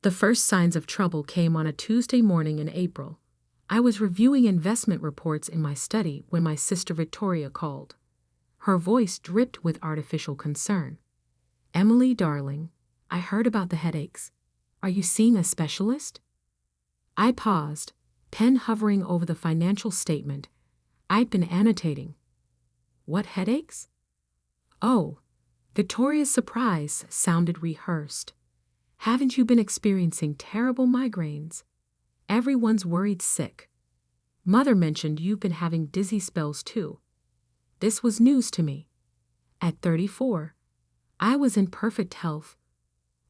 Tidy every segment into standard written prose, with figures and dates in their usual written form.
The first signs of trouble came on a Tuesday morning in April. I was reviewing investment reports in my study when my sister Victoria called. Her voice dripped with artificial concern. "Emily, darling, I heard about the headaches. Are you seeing a specialist?" I paused, pen hovering over the financial statement I'd been annotating. "What headaches?" "Oh." Victoria's surprise sounded rehearsed. "Haven't you been experiencing terrible migraines? Everyone's worried sick. Mother mentioned you've been having dizzy spells too." This was news to me. At 34, I was in perfect health,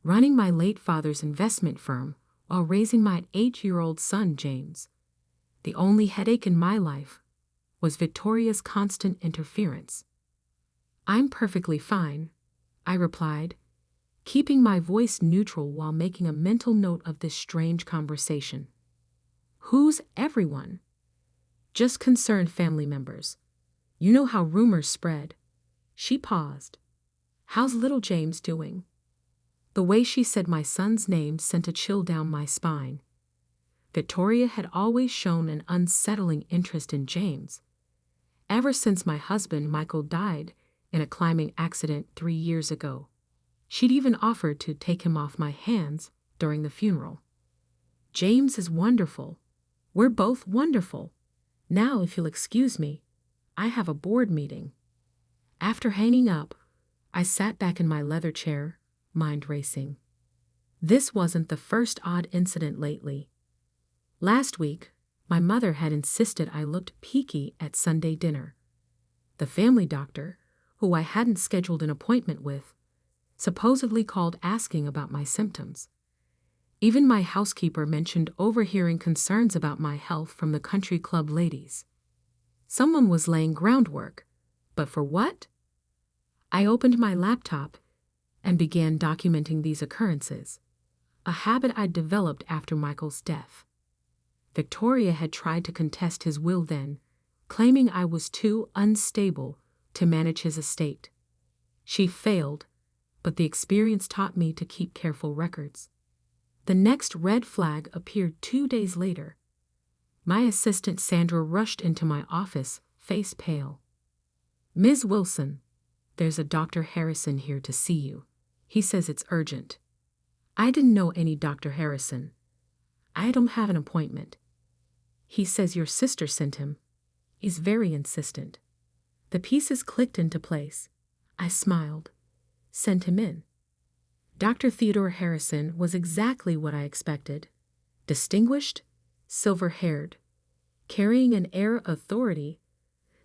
running my late father's investment firm while raising my 8-year-old son, James. The only headache in my life was Victoria's constant interference. "I'm perfectly fine," I replied, keeping my voice neutral while making a mental note of this strange conversation. "Who's everyone?" "Just concerned family members. You know how rumors spread." She paused. "How's little James doing?" The way she said my son's name sent a chill down my spine. Victoria had always shown an unsettling interest in James. Ever since my husband Michael died in a climbing accident 3 years ago. She'd even offered to take him off my hands during the funeral. "James is wonderful. We're both wonderful. Now, if you'll excuse me, I have a board meeting." After hanging up, I sat back in my leather chair, mind racing. This wasn't the first odd incident lately. Last week, my mother had insisted I looked peaky at Sunday dinner. The family doctor, who I hadn't scheduled an appointment with, supposedly called asking about my symptoms. Even my housekeeper mentioned overhearing concerns about my health from the country club ladies. Someone was laying groundwork, but for what? I opened my laptop and began documenting these occurrences, a habit I'd developed after Michael's death. Victoria had tried to contest his will then, claiming I was too unstable to manage his estate. She failed, but the experience taught me to keep careful records. The next red flag appeared 2 days later. My assistant Sandra rushed into my office, face pale. "Ms. Wilson, there's a Dr. Harrison here to see you. He says it's urgent." I didn't know any Dr. Harrison. "I don't have an appointment. He says your sister sent him. He's very insistent." The pieces clicked into place. I smiled. Sent him in. Dr. Theodore Harrison was exactly what I expected. Distinguished, silver-haired, carrying an air of authority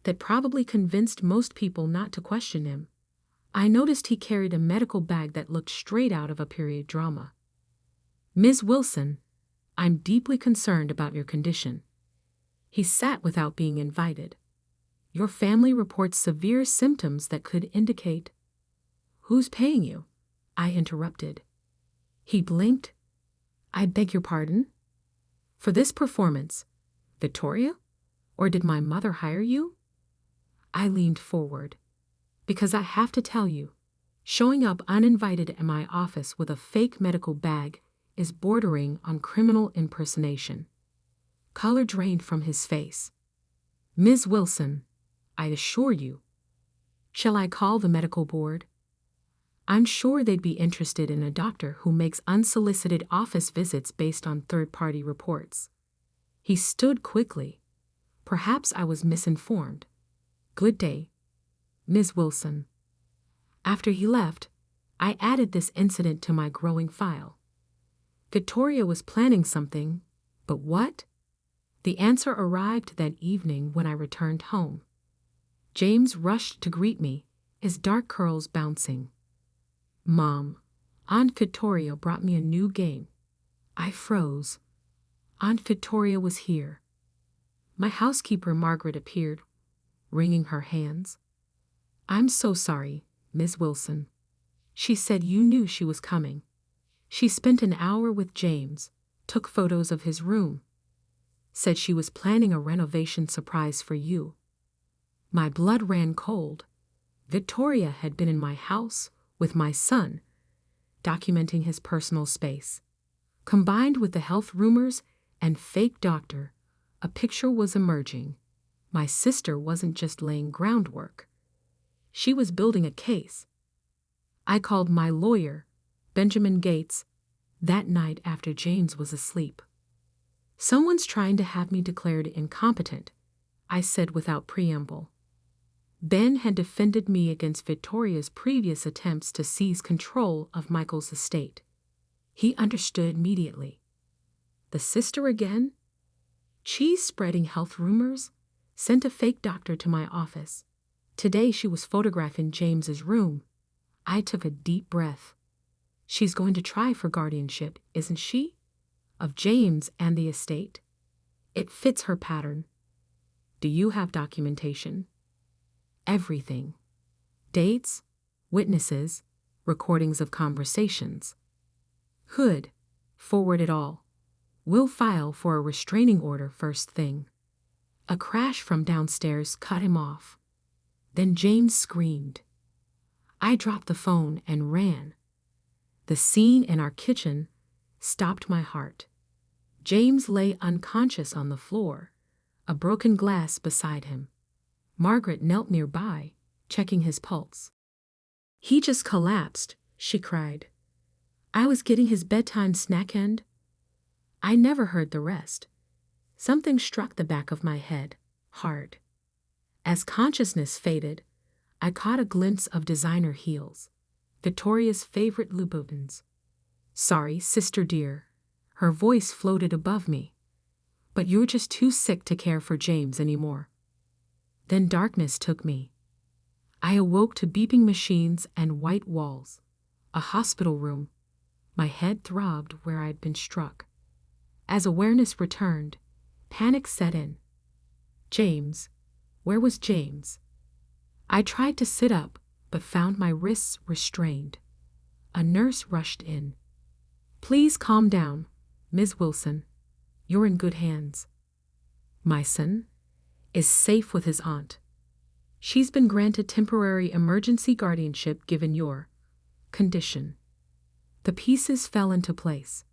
that probably convinced most people not to question him. I noticed he carried a medical bag that looked straight out of a period drama. "Ms. Wilson, I'm deeply concerned about your condition." He sat without being invited. "Your family reports severe symptoms that could indicate—" "Who's paying you?" I interrupted. He blinked. "I beg your pardon?" "For this performance, Victoria? Or did my mother hire you?" I leaned forward. "Because I have to tell you, showing up uninvited at my office with a fake medical bag is bordering on criminal impersonation." Color drained from his face. "Ms. Wilson, I assure you." "Shall I call the medical board?" "I'm sure they'd be interested in a doctor who makes unsolicited office visits based on third-party reports." He stood quickly. Perhaps I was misinformed. "Good day, Ms. Wilson." After he left, I added this incident to my growing file. Victoria was planning something, but what? The answer arrived that evening when I returned home. James rushed to greet me, his dark curls bouncing. "Mom, Aunt Victoria brought me a new game." I froze. Aunt Victoria was here. My housekeeper Margaret appeared, wringing her hands. "I'm so sorry, Ms. Wilson. She said you knew she was coming. She spent an hour with James, took photos of his room. Said she was planning a renovation surprise for you." My blood ran cold. Victoria had been in my house with my son, documenting his personal space. Combined with the health rumors and fake doctor, a picture was emerging. My sister wasn't just laying groundwork. She was building a case. I called my lawyer, Benjamin Gates, that night after James was asleep. "Someone's trying to have me declared incompetent," I said without preamble. Ben had defended me against Victoria's previous attempts to seize control of Michael's estate. He understood immediately. The sister again? She's spreading health rumors, sent a fake doctor to my office. Today she was photographing James's room. I took a deep breath. She's going to try for guardianship, isn't she? Of James and the estate. It fits her pattern. Do you have documentation? Everything. Dates, witnesses, recordings of conversations. Hood, forward it all. We'll file for a restraining order first thing. A crash from downstairs cut him off. Then James screamed. I dropped the phone and ran. The scene in our kitchen stopped my heart. James lay unconscious on the floor, a broken glass beside him. Margaret knelt nearby, checking his pulse. "He just collapsed," she cried. "I was getting his bedtime snack end." I never heard the rest. Something struck the back of my head, hard. As consciousness faded, I caught a glimpse of designer heels, Victoria's favorite Louboutins. "Sorry, sister dear." Her voice floated above me. "But you're just too sick to care for James anymore." Then darkness took me. I awoke to beeping machines and white walls. A hospital room. My head throbbed where I'd been struck. As awareness returned, panic set in. James. Where was James? I tried to sit up, but found my wrists restrained. A nurse rushed in. "Please calm down, Ms. Wilson. You're in good hands. My son is safe with his aunt. She's been granted temporary emergency guardianship given your condition." The pieces fell into place.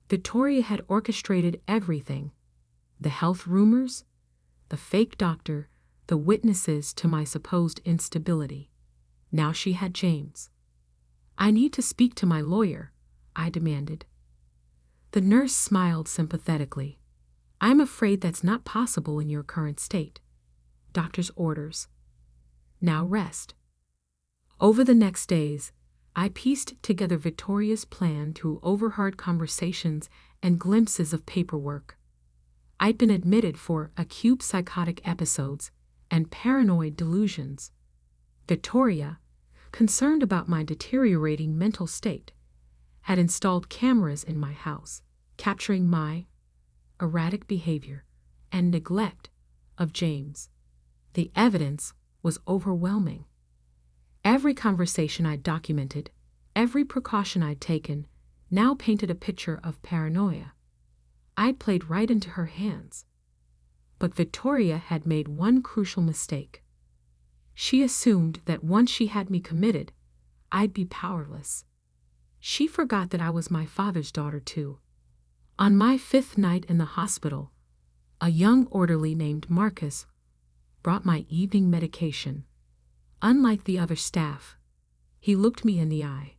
Victoria had orchestrated everything. The health rumors, the fake doctor, the witnesses to my supposed instability. Now she had James. "I need to speak to my lawyer," I demanded. The nurse smiled sympathetically. "I'm afraid that's not possible in your current state. Doctor's orders. Now rest." Over the next days, I pieced together Victoria's plan through overheard conversations and glimpses of paperwork. I'd been admitted for acute psychotic episodes and paranoid delusions. Victoria, concerned about my deteriorating mental state, had installed cameras in my house, capturing my erratic behavior and neglect of James. The evidence was overwhelming. Every conversation I'd documented, every precaution I'd taken, now painted a picture of paranoia. I'd played right into her hands. But Victoria had made one crucial mistake. She assumed that once she had me committed, I'd be powerless. She forgot that I was my father's daughter too. On my 5th night in the hospital, a young orderly named Marcus brought my evening medication. Unlike the other staff, he looked me in the eye.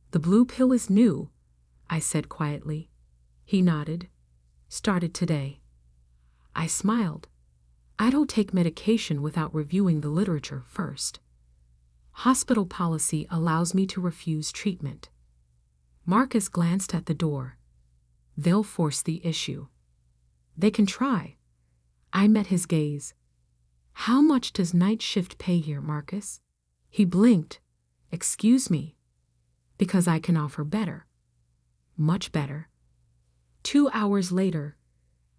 "The blue pill is new," I said quietly. He nodded. "Started today." I smiled. I don't take medication without reviewing the literature first. Hospital policy allows me to refuse treatment. Marcus glanced at the door. They'll force the issue. They can try. I met his gaze. "How much does night shift pay here, Marcus?" He blinked. "Excuse me." "Because I can offer better." "Much better." 2 hours later,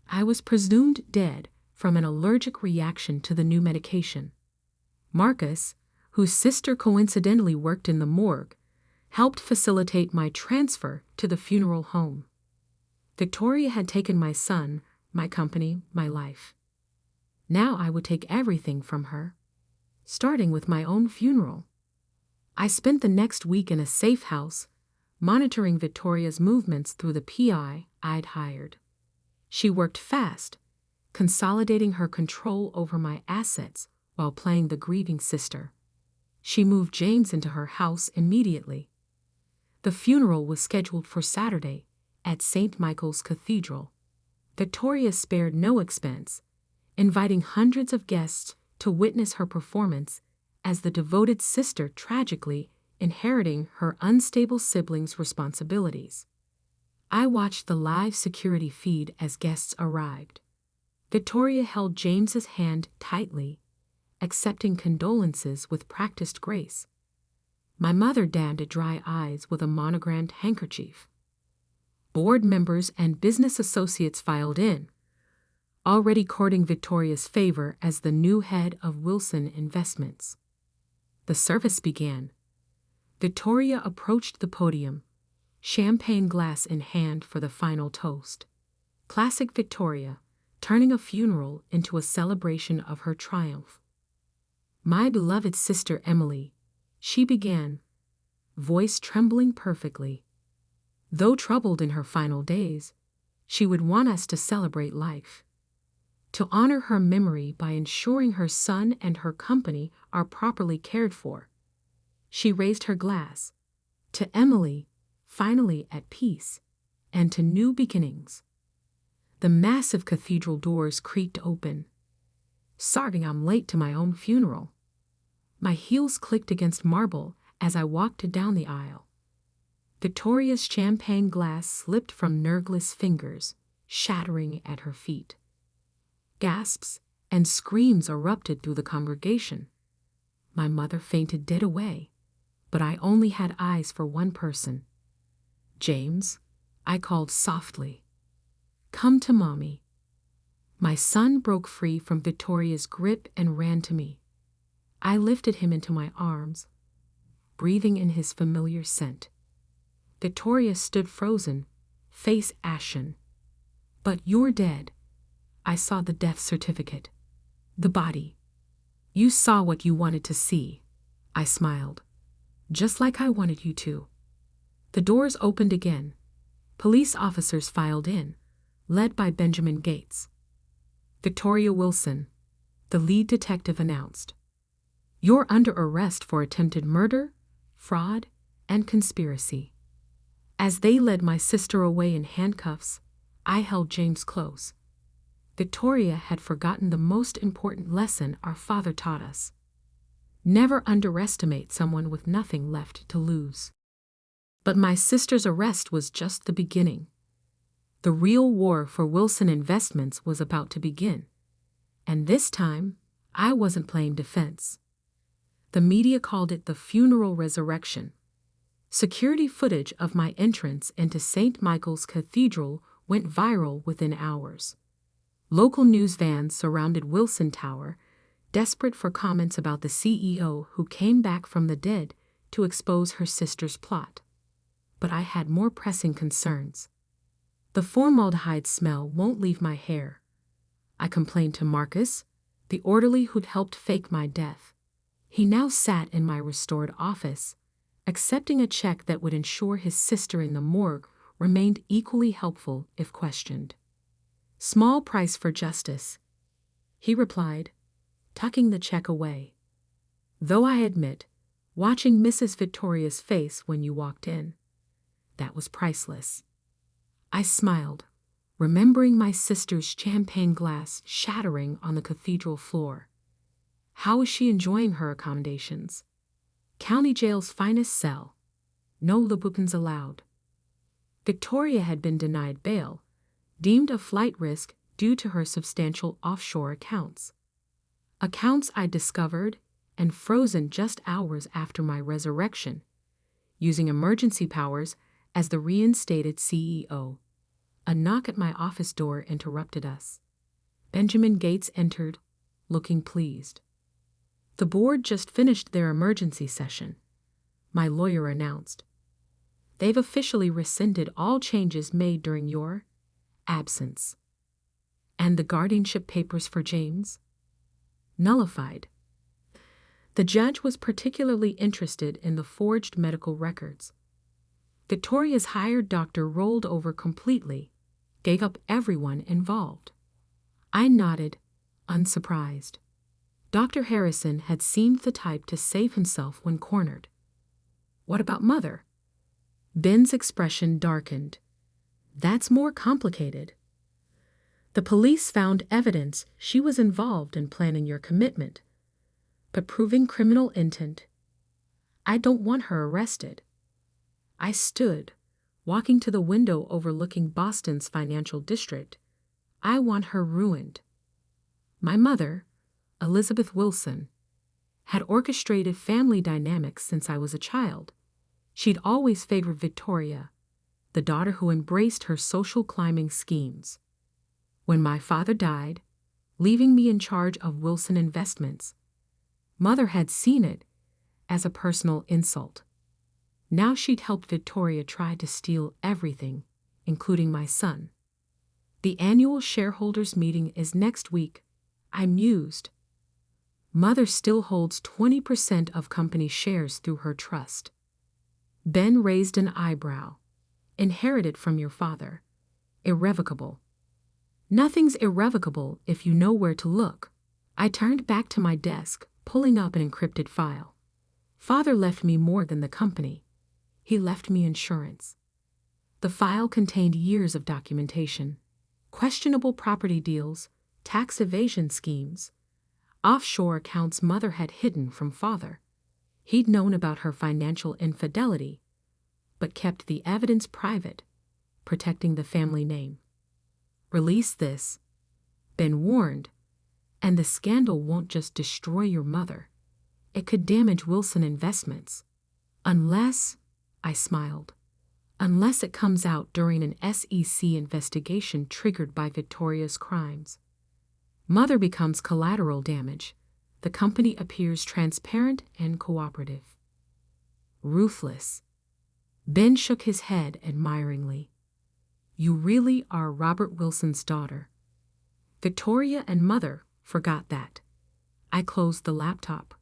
I was presumed dead from an allergic reaction to the new medication. Marcus, whose sister coincidentally worked in the morgue, helped facilitate my transfer to the funeral home. Victoria had taken my son, my company, my life. Now I would take everything from her, starting with my own funeral. I spent the next week in a safe house, monitoring Victoria's movements through the PI I'd hired. She worked fast, consolidating her control over my assets while playing the grieving sister. She moved James into her house immediately. The funeral was scheduled for Saturday at St. Michael's Cathedral. Victoria spared no expense, inviting hundreds of guests to witness her performance as the devoted sister tragically inheriting her unstable siblings' responsibilities. I watched the live security feed as guests arrived. Victoria held James's hand tightly, accepting condolences with practiced grace. My mother dabbed at dry eyes with a monogrammed handkerchief. Board members and business associates filed in, already courting Victoria's favor as the new head of Wilson Investments. The service began. Victoria approached the podium, champagne glass in hand for the final toast. Classic Victoria, turning a funeral into a celebration of her triumph. "My beloved sister Emily," she began, voice trembling perfectly. Though troubled in her final days, she would want us to celebrate life, to honor her memory by ensuring her son and her company are properly cared for. She raised her glass. To Emily, finally at peace, and to new beginnings. The massive cathedral doors creaked open. Sorry I'm late to my own funeral. My heels clicked against marble as I walked down the aisle. Victoria's champagne glass slipped from nerveless fingers, shattering at her feet. Gasps and screams erupted through the congregation. My mother fainted dead away, but I only had eyes for one person. "James," I called softly. "Come to Mommy." My son broke free from Victoria's grip and ran to me. I lifted him into my arms, breathing in his familiar scent. Victoria stood frozen, face ashen. "But you're dead." I saw the death certificate. The body. "You saw what you wanted to see," I smiled. "Just like I wanted you to." The doors opened again. Police officers filed in, led by Benjamin Gates. "Victoria Wilson," the lead detective announced. "You're under arrest for attempted murder, fraud, and conspiracy." As they led my sister away in handcuffs, I held James close. Victoria had forgotten the most important lesson our father taught us. Never underestimate someone with nothing left to lose. But my sister's arrest was just the beginning. The real war for Wilson Investments was about to begin. And this time, I wasn't playing defense. The media called it the funeral resurrection. Security footage of my entrance into St. Michael's Cathedral went viral within hours. Local news vans surrounded Wilson Tower, desperate for comments about the CEO who came back from the dead to expose her sister's plot. But I had more pressing concerns. The formaldehyde smell won't leave my hair. I complained to Marcus, the orderly who'd helped fake my death. He now sat in my restored office, accepting a check that would ensure his sister in the morgue remained equally helpful if questioned. "Small price for justice," he replied, tucking the check away. "Though I admit, watching Mrs. Victoria's face when you walked in, that was priceless." I smiled, remembering my sister's champagne glass shattering on the cathedral floor. How is she enjoying her accommodations? County jail's finest cell. No Louboutins allowed. Victoria had been denied bail, deemed a flight risk due to her substantial offshore accounts. Accounts I discovered and frozen just hours after my resurrection, using emergency powers as the reinstated CEO. A knock at my office door interrupted us. Benjamin Gates entered, looking pleased. "The board just finished their emergency session," my lawyer announced. "They've officially rescinded all changes made during your absence." "And the guardianship papers for James?" "Nullified." The judge was particularly interested in the forged medical records. Victoria's hired doctor rolled over completely, gave up everyone involved. I nodded, unsurprised. Dr. Harrison had seemed the type to save himself when cornered. What about Mother? Ben's expression darkened. That's more complicated. The police found evidence she was involved in planning your commitment, but proving criminal intent. I don't want her arrested. I stood, walking to the window overlooking Boston's financial district. I want her ruined. My mother, Elizabeth Wilson, had orchestrated family dynamics since I was a child. She'd always favored Victoria, the daughter who embraced her social climbing schemes. When my father died, leaving me in charge of Wilson Investments, Mother had seen it as a personal insult. Now she'd helped Victoria try to steal everything, including my son. The annual shareholders meeting is next week, I mused. Mother still holds 20% of company shares through her trust. Ben raised an eyebrow. Inherited from your father. Irrevocable. Nothing's irrevocable if you know where to look. I turned back to my desk, pulling up an encrypted file. Father left me more than the company. He left me insurance. The file contained years of documentation, questionable property deals, tax evasion schemes, offshore accounts Mother had hidden from Father. He'd known about her financial infidelity, but kept the evidence private, protecting the family name. Release this, Ben warned, and the scandal won't just destroy your mother. It could damage Wilson Investments. Unless, I smiled, unless it comes out during an SEC investigation triggered by Victoria's crimes. Mother becomes collateral damage. The company appears transparent and cooperative. Ruthless. Ben shook his head admiringly. You really are Robert Wilson's daughter. Victoria and Mother forgot that. I closed the laptop.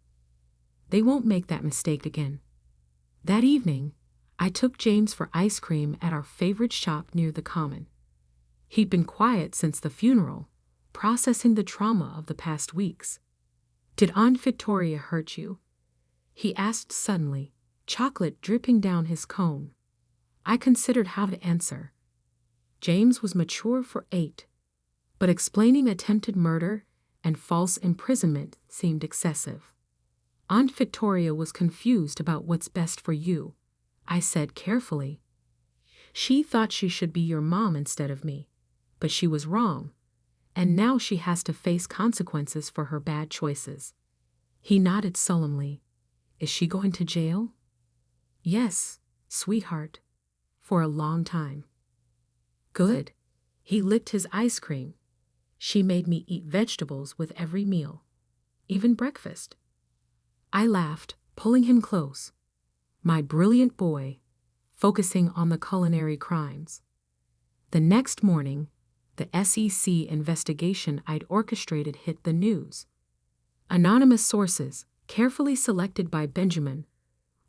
They won't make that mistake again. That evening, I took James for ice cream at our favorite shop near the Common. He'd been quiet since the funeral, processing the trauma of the past weeks. Did Aunt Victoria hurt you? He asked suddenly, chocolate dripping down his cone. I considered how to answer. James was mature for 8, but explaining attempted murder and false imprisonment seemed excessive. Aunt Victoria was confused about what's best for you, I said carefully. She thought she should be your mom instead of me, but she was wrong, and now she has to face consequences for her bad choices. He nodded solemnly. Is she going to jail? Yes, sweetheart, for a long time. Good. He licked his ice cream. She made me eat vegetables with every meal, even breakfast. I laughed, pulling him close. My brilliant boy, focusing on the culinary crimes. The next morning, the SEC investigation I'd orchestrated hit the news. Anonymous sources, carefully selected by Benjamin,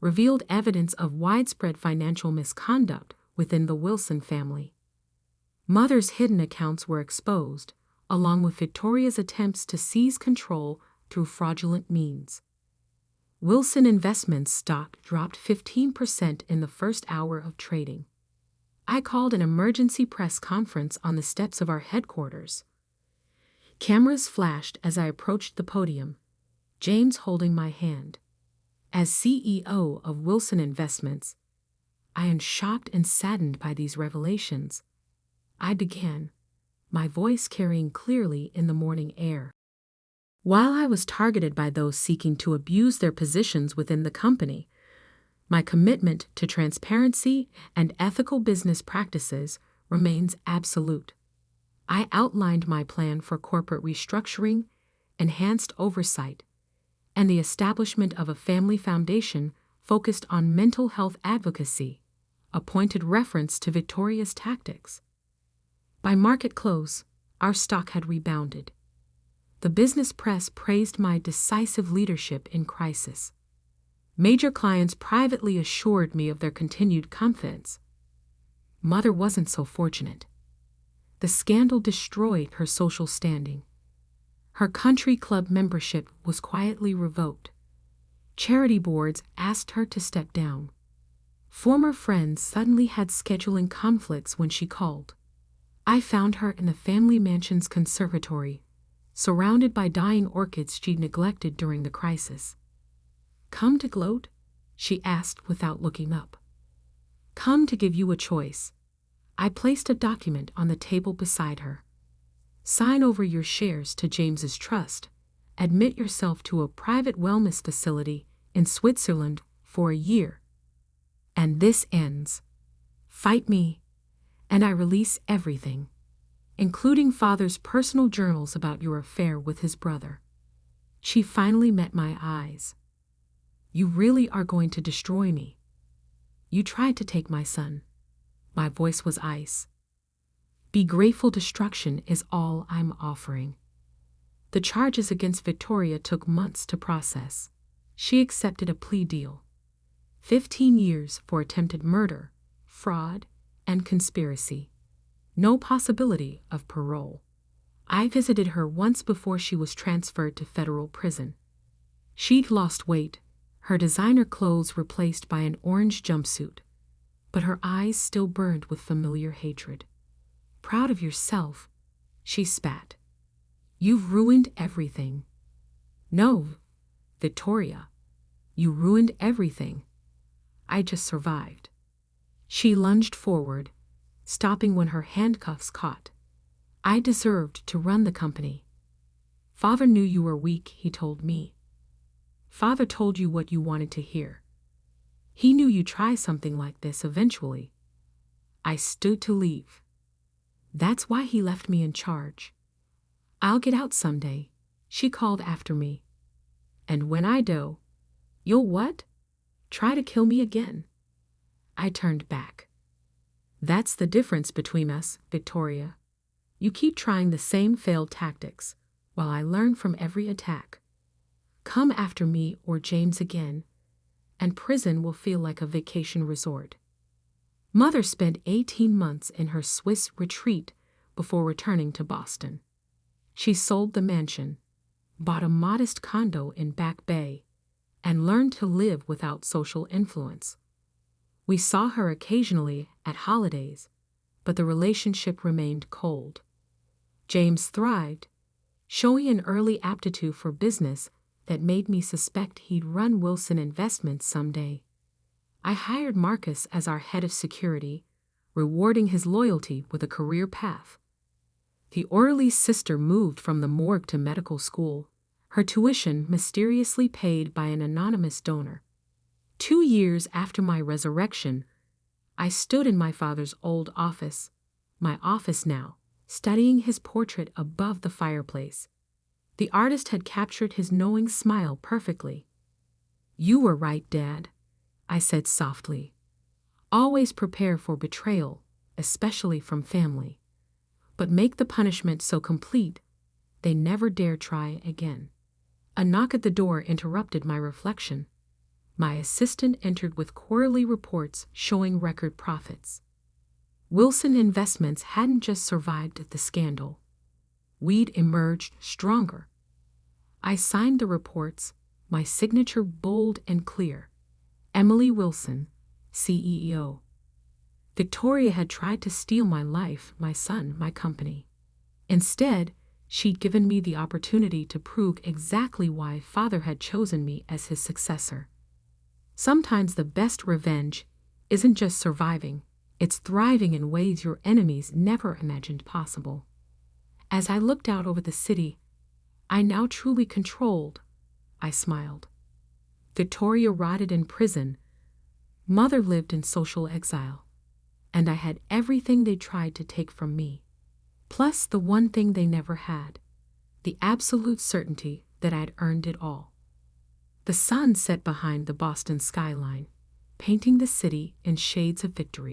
revealed evidence of widespread financial misconduct within the Wilson family. Mother's hidden accounts were exposed, along with Victoria's attempts to seize control through fraudulent means. Wilson Investments stock dropped 15% in the first hour of trading. I called an emergency press conference on the steps of our headquarters. Cameras flashed as I approached the podium, James holding my hand. As CEO of Wilson Investments, I am shocked and saddened by these revelations. I began, my voice carrying clearly in the morning air. While I was targeted by those seeking to abuse their positions within the company, my commitment to transparency and ethical business practices remains absolute. I outlined my plan for corporate restructuring, enhanced oversight, and the establishment of a family foundation focused on mental health advocacy, a pointed reference to Victoria's tactics. By market close, our stock had rebounded. The business press praised my decisive leadership in crisis. Major clients privately assured me of their continued confidence. Mother wasn't so fortunate. The scandal destroyed her social standing. Her country club membership was quietly revoked. Charity boards asked her to step down. Former friends suddenly had scheduling conflicts when she called. I found her in the family mansion's conservatory, surrounded by dying orchids she'd neglected during the crisis. "Come to gloat?" she asked without looking up. "Come to give you a choice." I placed a document on the table beside her. "Sign over your shares to James's trust. Admit yourself to a private wellness facility in Switzerland for a year. And this ends. Fight me, and I release everything, including Father's personal journals about your affair with his brother." She finally met my eyes. "You really are going to destroy me. You tried to take my son." My voice was ice. "Be grateful destruction is all I'm offering." The charges against Victoria took months to process. She accepted a plea deal. 15 years for attempted murder, fraud, and conspiracy. No possibility of parole. I visited her once before she was transferred to federal prison. She'd lost weight, her designer clothes replaced by an orange jumpsuit, but her eyes still burned with familiar hatred. "Proud of yourself?" she spat. "You've ruined everything." "No, Victoria. You ruined everything. I just survived." She lunged forward, stopping when her handcuffs caught. "I deserved to run the company. Father knew you were weak," he told me. "Father told you what you wanted to hear. He knew you'd try something like this eventually." I stood to leave. "That's why he left me in charge. I'll get out someday," she called after me. "And when I do, you'll what? Try to kill me again." I turned back. "That's the difference between us, Victoria. You keep trying the same failed tactics, while I learn from every attack. Come after me or James again, and prison will feel like a vacation resort." Mother spent 18 months in her Swiss retreat before returning to Boston. She sold the mansion, bought a modest condo in Back Bay, and learned to live without social influence. We saw her occasionally at holidays, but the relationship remained cold. James thrived, showing an early aptitude for business that made me suspect he'd run Wilson Investments someday. I hired Marcus as our head of security, rewarding his loyalty with a career path. The orderly's sister moved from the morgue to medical school, her tuition mysteriously paid by an anonymous donor. 2 years after my resurrection, I stood in my father's old office, my office now, studying his portrait above the fireplace. The artist had captured his knowing smile perfectly. "You were right, Dad," I said softly. "Always prepare for betrayal, especially from family. But make the punishment so complete, they never dare try again." A knock at the door interrupted my reflection. My assistant entered with quarterly reports showing record profits. Wilson Investments hadn't just survived the scandal. We'd emerged stronger. I signed the reports, my signature bold and clear. Emily Wilson, CEO. Victoria had tried to steal my life, my son, my company. Instead, she'd given me the opportunity to prove exactly why Father had chosen me as his successor. Sometimes the best revenge isn't just surviving, it's thriving in ways your enemies never imagined possible. As I looked out over the city, I now truly controlled. I smiled. Victoria rotted in prison. Mother lived in social exile. And I had everything they tried to take from me. Plus the one thing they never had, the absolute certainty that I'd earned it all. The sun set behind the Boston skyline, painting the city in shades of victory.